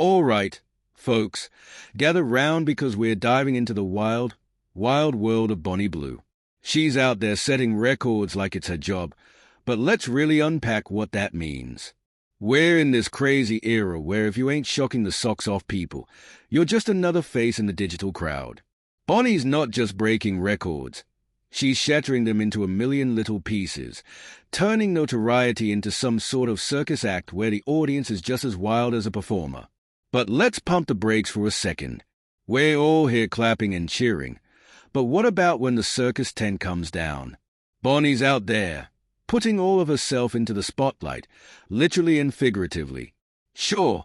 All right, folks, gather round because we're diving into the wild, wild world of Bonnie Blue. She's out there setting records like it's her job, but let's really unpack what that means. We're in this crazy era where if you ain't shocking the socks off people, you're just another face in the digital crowd. Bonnie's not just breaking records. She's shattering them into a million little pieces, turning notoriety into some sort of circus act where the audience is just as wild as a performer. But let's pump the brakes for a second. We're all here clapping and cheering. But what about when the circus tent comes down? Bonnie's out there, putting all of herself into the spotlight, literally and figuratively. Sure,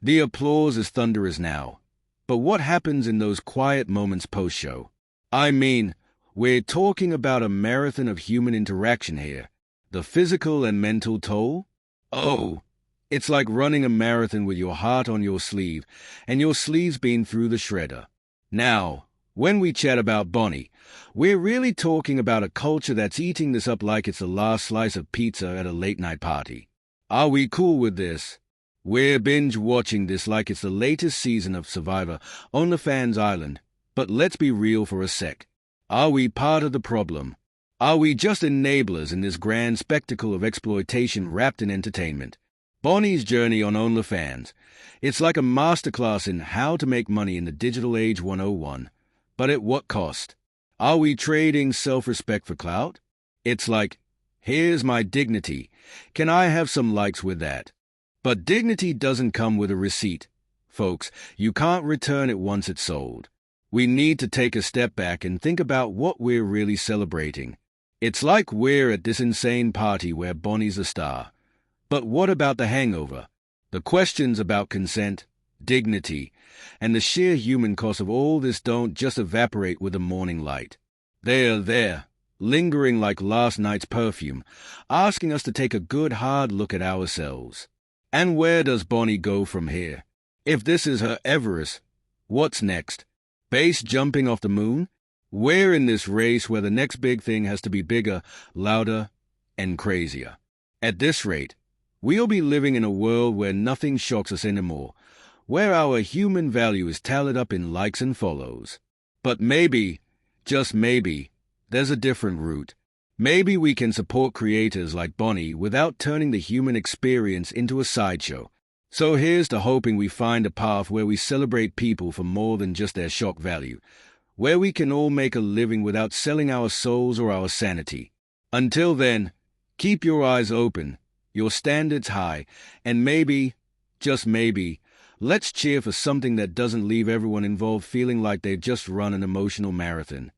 the applause is thunderous now. But what happens in those quiet moments post-show? I mean, we're talking about a marathon of human interaction here. The physical and mental toll? Oh, it's like running a marathon with your heart on your sleeve and your sleeves being through the shredder. Now, when we chat about Bonnie, we're really talking about a culture that's eating this up like it's the last slice of pizza at a late-night party. Are we cool with this? We're binge-watching this like it's the latest season of Survivor, OnlyFans Island. But let's be real for a sec. Are we part of the problem? Are we just enablers in this grand spectacle of exploitation wrapped in entertainment? Bonnie's journey on OnlyFans. It's like a masterclass in how to make money in the digital age 101. But at what cost? Are we trading self-respect for clout? It's like, here's my dignity. Can I have some likes with that? But dignity doesn't come with a receipt. Folks, you can't return it once it's sold. We need to take a step back and think about what we're really celebrating. It's like we're at this insane party where Bonnie's a star. But what about the hangover? The questions about consent, dignity, and the sheer human cost of all this don't just evaporate with the morning light. They're there, lingering like last night's perfume, asking us to take a good hard look at ourselves. And where does Bonnie go from here? If this is her Everest, what's next? Base jumping off the moon? We're in this race where the next big thing has to be bigger, louder, and crazier. At this rate, we'll be living in a world where nothing shocks us anymore, where our human value is tallied up in likes and follows. But maybe, just maybe, there's a different route. Maybe we can support creators like Bonnie without turning the human experience into a sideshow. So here's to hoping we find a path where we celebrate people for more than just their shock value, where we can all make a living without selling our souls or our sanity. Until then, keep your eyes open, your standards high, and maybe, just maybe, let's cheer for something that doesn't leave everyone involved feeling like they've just run an emotional marathon.